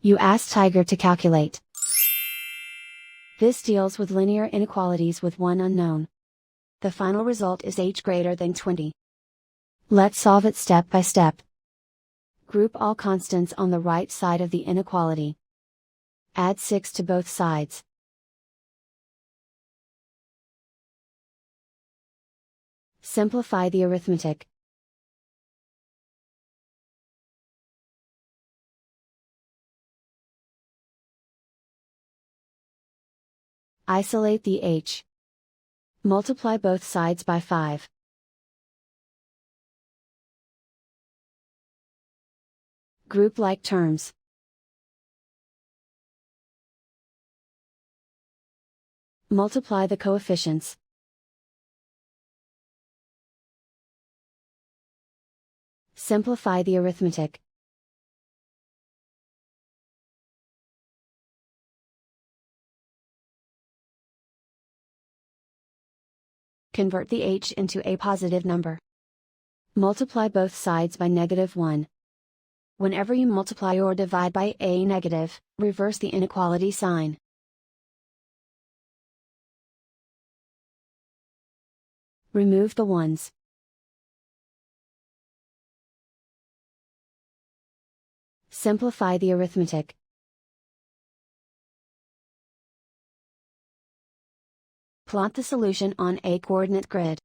You ask Tiger to calculate. This deals with linear inequalities with one unknown. The final result is h greater than 20. Let's solve it step by step. Group all constants on the right side of the inequality. Add 6 to both sides. Simplify the arithmetic. Isolate the h. Multiply both sides by 5. Group like terms. Multiply the coefficients. Simplify the arithmetic. Convert the h into a positive number. Multiply both sides by -1. Whenever you multiply or divide by a negative, reverse the inequality sign. Remove the ones. Simplify the arithmetic. Plot the solution on a coordinate grid.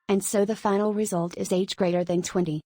And so the final result is h greater than 20.